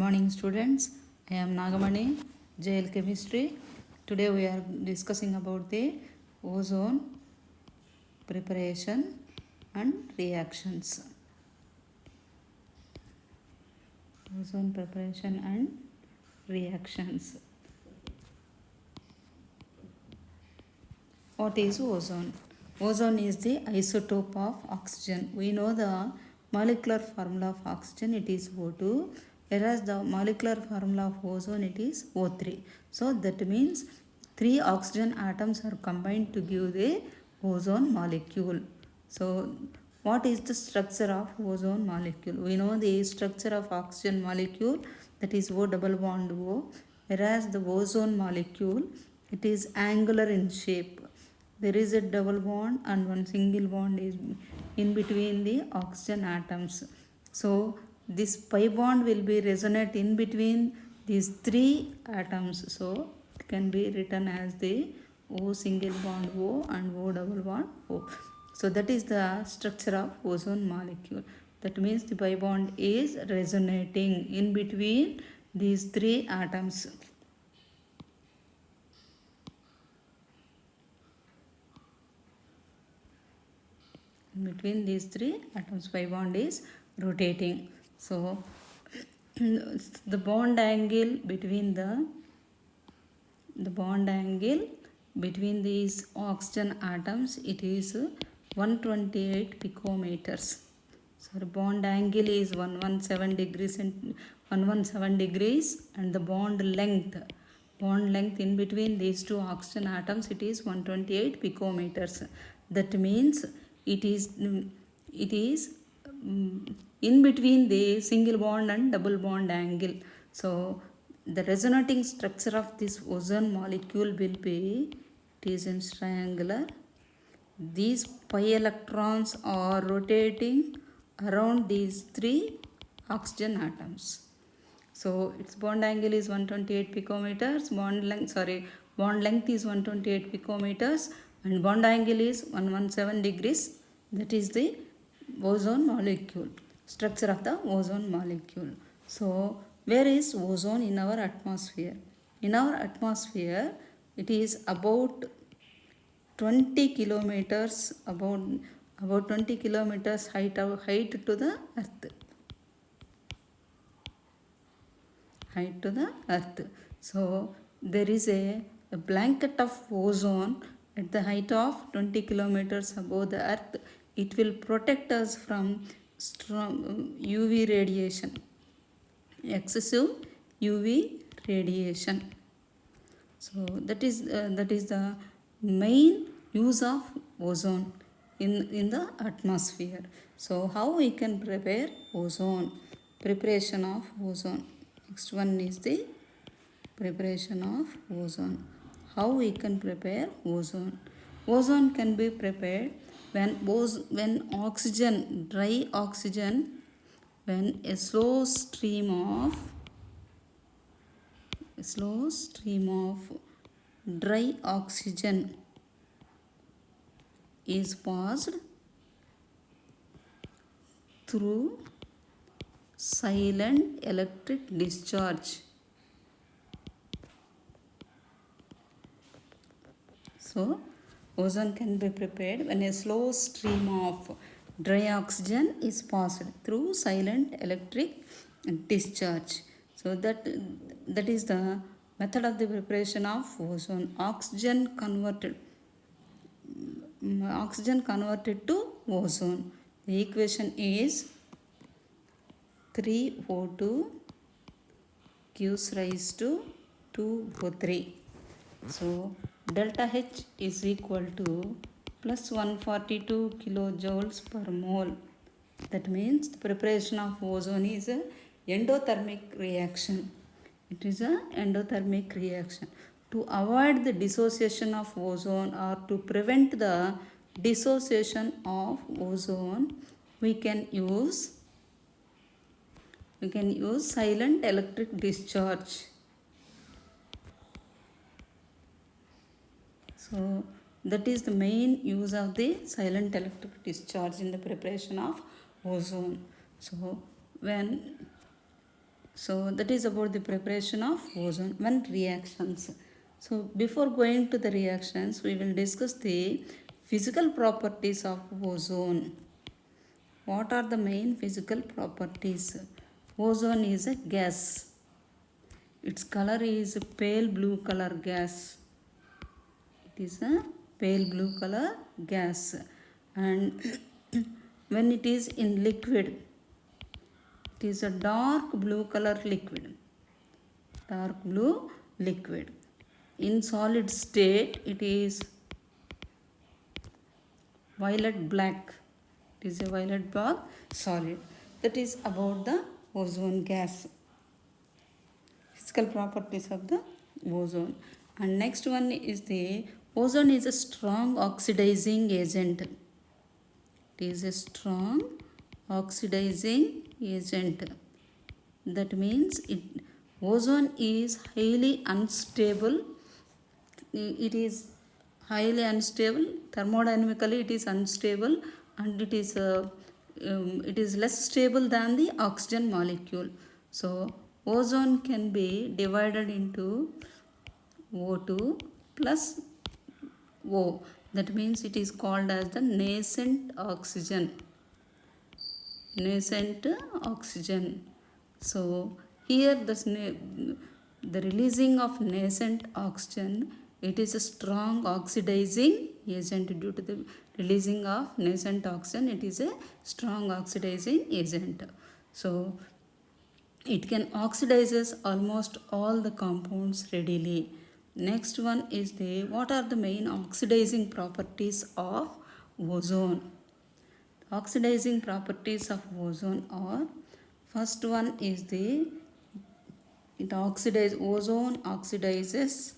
morning, students. I am Nagamani, JL Chemistry. Today we are discussing about the ozone preparation and reactions. Ozone preparation and reactions. What is ozone? Ozone is the isotope of oxygen. We know the molecular formula of oxygen, it is O2, whereas the molecular formula of ozone, it is O3. So that means 3 oxygen atoms are combined to give the ozone molecule. So what is the structure of ozone molecule? We know the structure of oxygen molecule, that is O double bond O, whereas the ozone molecule, it is angular in shape. There is a double bond and one single bond is in between the oxygen atoms. So this pi bond will be resonate in between these 3 atoms. So it can be written as the O single bond O and O double bond O. So that is the structure of ozone molecule. That means the pi bond is resonating in between these 3 atoms. Between these 3 atoms, pi bond is rotating. So the bond angle between these oxygen atoms, it is 128 picometers. So the bond angle is 117 degrees, and the bond length in between these 2 oxygen atoms, it is 128 picometers. That means it is in between the single bond and double bond angle. So the resonating structure of this ozone molecule will be, it is in triangular. These pi electrons are rotating around these 3 oxygen atoms. So its bond angle is 128 picometers, bond length is 128 picometers, and bond angle is 117 degrees. That is the ozone molecule, structure of the ozone molecule. So where is ozone in our atmosphere? In our atmosphere, it is about 20 kilometers, about 20 kilometers height to the earth. So there is a blanket of ozone at the height of 20 kilometers above the earth. It will protect us from strong UV radiation, excessive UV radiation. So that is the main use of ozone in the atmosphere. So how we can prepare ozone? Preparation of ozone. Next one is the preparation of ozone. How we can prepare ozone? Ozone can be prepared when dry oxygen, when a slow stream of dry oxygen is passed through silent electric discharge. So ozone can be prepared when a slow stream of dry oxygen is passed through silent electric discharge. So that is the method of the preparation of ozone. Oxygen converted to ozone. The equation is 3O2 gives rise to 2O3. So delta H is equal to plus 142 kilojoules per mole. That means the preparation of ozone is a endothermic reaction. It is a endothermic reaction. To avoid the dissociation of ozone, or to prevent the dissociation of ozone, we can use silent electric discharge. So that is the main use of the silent electric discharge in the preparation of ozone. So when So that is about the preparation of ozone when reactions. So before going to the reactions, we will discuss the physical properties of ozone. What are the main physical properties? Ozone is a gas. Its color is pale blue color gas. It is a pale blue color gas, and when it is in liquid, it is a dark blue color liquid. Dark blue liquid. In solid state, it is violet black. It is a violet black solid. That is about the ozone gas. Physical properties of the ozone. And next one is the ozone is a strong oxidizing agent. It is a strong oxidizing agent. That means ozone is highly unstable. It is highly unstable. Thermodynamically it is unstable, and it is less stable than the oxygen molecule. So ozone can be divided into O2 plus O. That means it is called as the nascent oxygen. Nascent oxygen. So here the releasing of nascent oxygen, it is a strong oxidizing agent. Due to the releasing of nascent oxygen, it is a strong oxidizing agent. So it can oxidizes almost all the compounds readily. Next one is the what are the main oxidizing properties of ozone? Oxidizing properties of ozone are, first one is the ozone oxidizes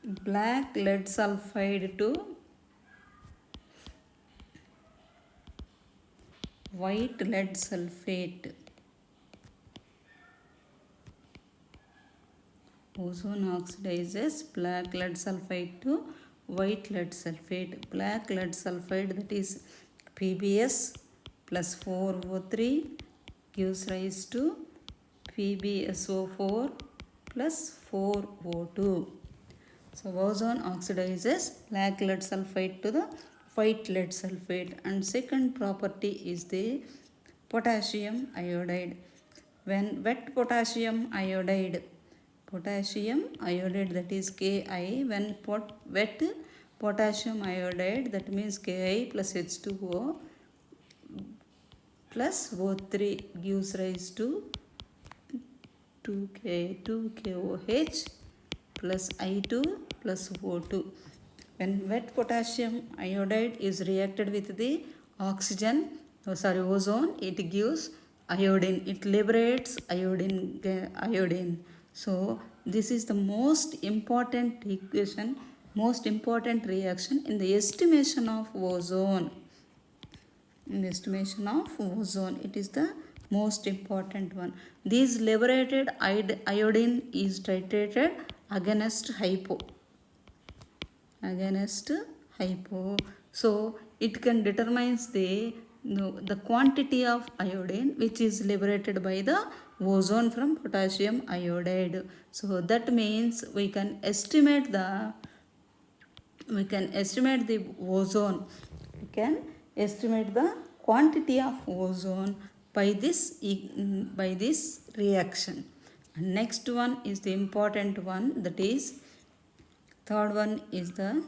black lead sulfide to white lead sulfate. Ozone oxidizes black lead sulfide to white lead sulfate. Black lead sulfide, that is PbS plus 4O3, gives rise to PbSO4 plus 4O2. So ozone oxidizes black lead sulfide to the white lead sulfate. And second property is the potassium iodide. When wet potassium iodide, that is Ki, when wet potassium iodide, that means Ki plus H2O plus O3 gives rise to 2KOH plus I2 plus O2. When wet potassium iodide is reacted with the ozone, it gives iodine. It liberates iodine. So this is the most important reaction in the estimation of ozone. It is the most important one. This liberated iodine is titrated against hypo. So it can determines the quantity of iodine which is liberated by the ozone from potassium iodide. So that means we can estimate the ozone. We can estimate the quantity of ozone by this reaction. And next one is the important one, that is third one is the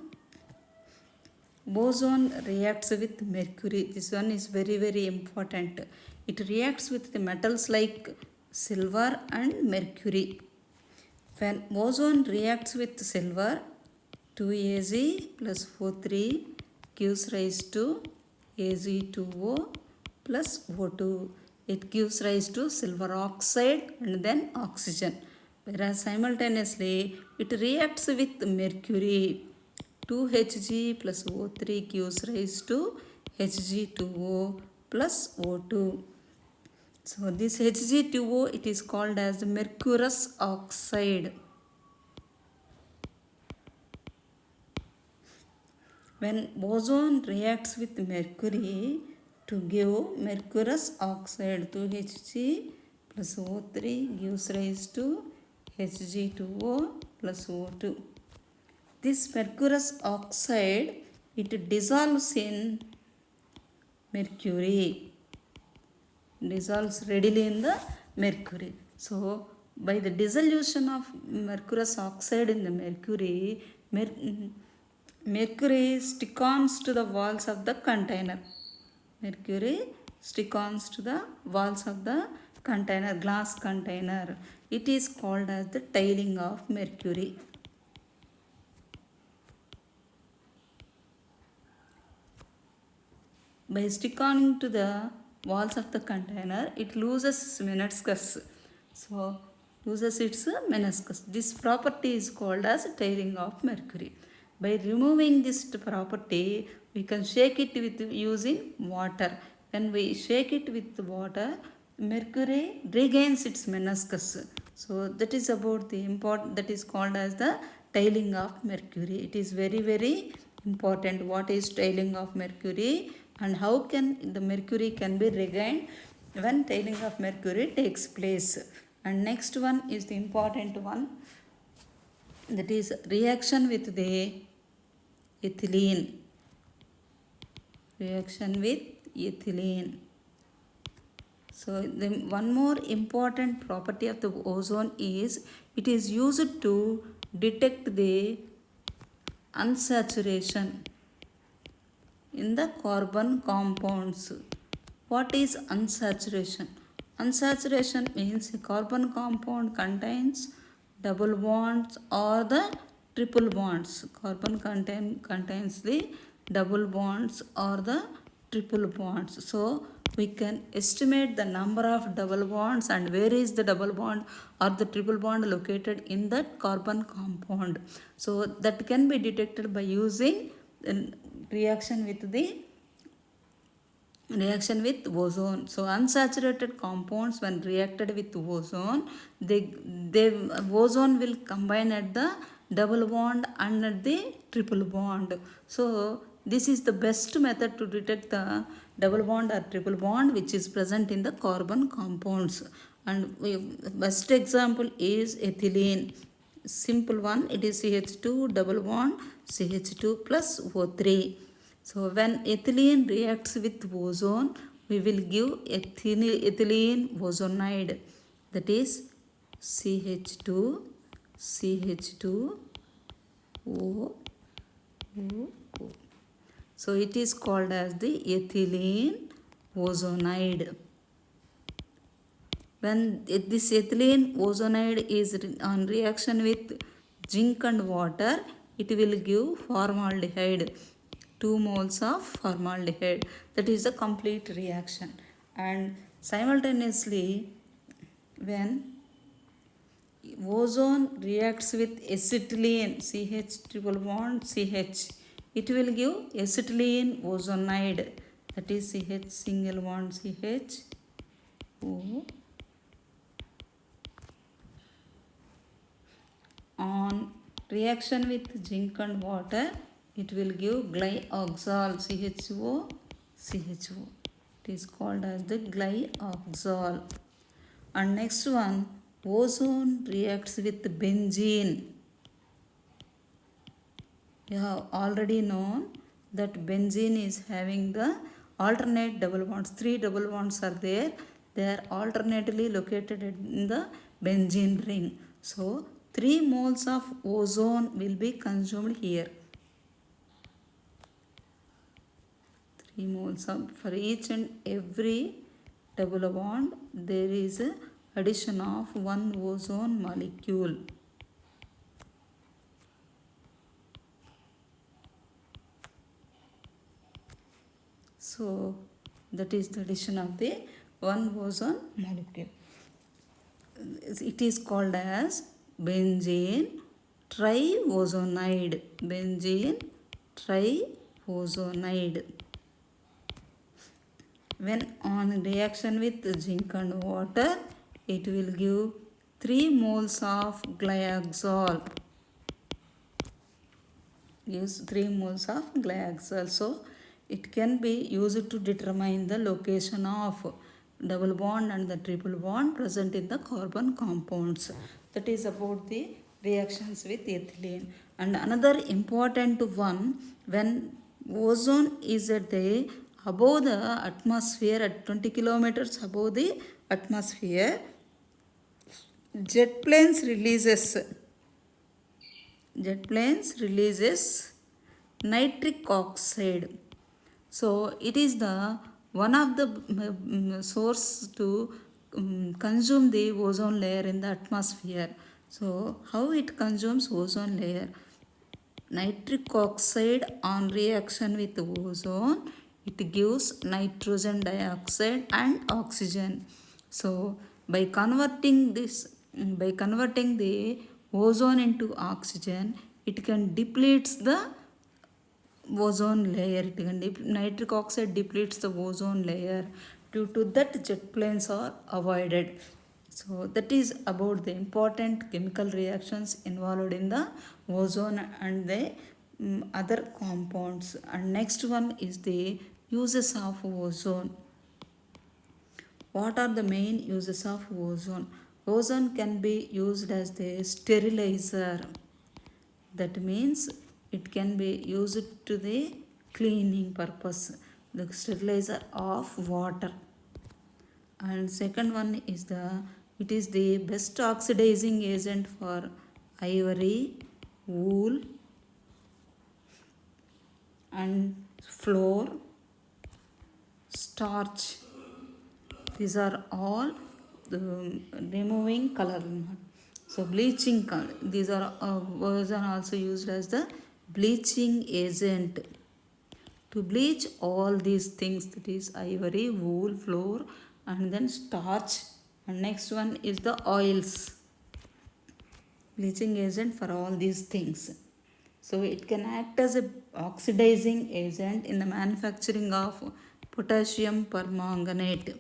ozone reacts with mercury. This one is very, very important. It reacts with the metals like silver and mercury. When ozone reacts with silver, 2Az plus O3 gives rise to Ag2O plus O2. It gives rise to silver oxide and then oxygen. Whereas simultaneously it reacts with mercury. 2Hg plus O3 gives rise to Hg2O plus O2. So this Hg2O, it is called as the mercurous oxide. When ozone reacts with mercury, to give mercurous oxide 2Hg plus O3 gives rise to Hg2O plus O2. This mercurous oxide, it dissolves in mercury, dissolves readily in the mercury. So by the dissolution of mercurous oxide in the mercury, mercury stick-ons to the walls of the container. Mercury stick-ons to the walls of the container, glass container. It is called as the tailing of mercury. By stick-oning to the walls of the container, it loses its meniscus. So loses its meniscus. This property is called as tailing of mercury. By removing this property, we can shake it with using water. When we shake it with water, mercury regains its meniscus. So that is about the important, that is called as the tailing of mercury. It is very, very important. What is tailing of mercury and how can the mercury can be regained when tailing of mercury takes place. And next one is the important one, that is reaction with the ethylene. Reaction with ethylene. So the one more important property of the ozone is it is used to detect the unsaturation in the carbon compounds. What is unsaturation? Unsaturation means a carbon compound contains double bonds or the triple bonds. Carbon contains the double bonds or the triple bonds. So we can estimate the number of double bonds and where is the double bond or the triple bond located in that carbon compound. So that can be detected by using reaction with ozone. So unsaturated compounds when reacted with ozone, ozone will combine at the double bond and at the triple bond. So this is the best method to detect the double bond or triple bond which is present in the carbon compounds. And best example is ethylene. Simple one, it is CH2 double bond CH2 plus O3. So when ethylene reacts with ozone, we will give ethylene ozonide, that is CH2 CH2O. So it is called as the ethylene ozonide. When this ethylene ozonide is on reaction with zinc and water, it will give formaldehyde. 2 moles of formaldehyde. That is the complete reaction. And simultaneously, when ozone reacts with acetylene, CH triple bond CH, it will give acetylene ozonide, that is CH single bond CH O. On reaction with zinc and water, it will give glyoxal CHO CHO. It is called as the glyoxal. And next one, ozone reacts with benzene. You have already known that benzene is having the alternate double bonds. 3 double bonds are there. They are alternately located in the benzene ring. So 3 moles of ozone will be consumed here. 3 moles of, for each and every double bond there is a addition of 1 ozone molecule. So that is the addition of the 1 ozone molecule. It is called as benzene triozonide. Benzene triozonide. When on reaction with zinc and water, it will give 3 moles of glyoxal. Gives 3 moles of glyoxal. So it can be used to determine the location of double bond and the triple bond present in the carbon compounds. That is about the reactions with ethylene. And another important one, when ozone is at the above the atmosphere, at 20 kilometers above the atmosphere, jet planes releases nitric oxide. So it is the one of the source to consume the ozone layer in the atmosphere. So how it consumes ozone layer? Nitric oxide on reaction with ozone, it gives nitrogen dioxide and oxygen. So by converting the ozone into oxygen, it can depletes the ozone layer. Nitric oxide depletes the ozone layer. Due to that, jet planes are avoided. So that is about the important chemical reactions involved in the ozone and the other compounds. And next one is the uses of ozone. What are the main uses of ozone? Ozone can be used as the sterilizer. That means it can be used to the cleaning purpose, the sterilizer of water. And second one is it is the best oxidizing agent for ivory, wool and flour, starch. These are all removing color. So bleaching color, these are ozone also used as the bleaching agent to bleach all these things, that is ivory, wool, flour and then starch. And next one is the oils, bleaching agent for all these things. So it can act as a oxidizing agent in the manufacturing of potassium permanganate.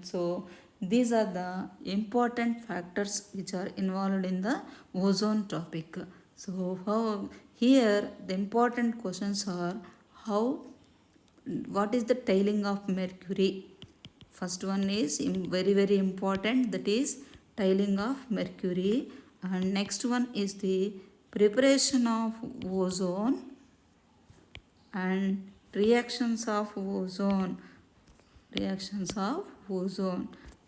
So these are the important factors which are involved in the ozone topic. So here the important questions are, what is the tailing of mercury? First one is very very important, that is tailing of mercury. And next one is the preparation of ozone and reactions of ozone.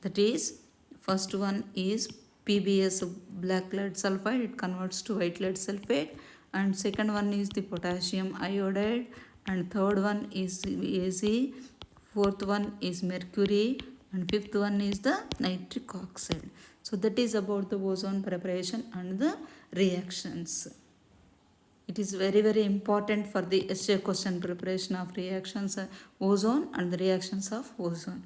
That is, first one is PBS, black lead sulfide, it converts to white lead sulfate. And second one is the potassium iodide. And third one is Az. Fourth one is mercury. And fifth one is the nitric oxide. So that is about the ozone preparation and the reactions. It is very very important for the essay question preparation of reactions ozone and the reactions of ozone.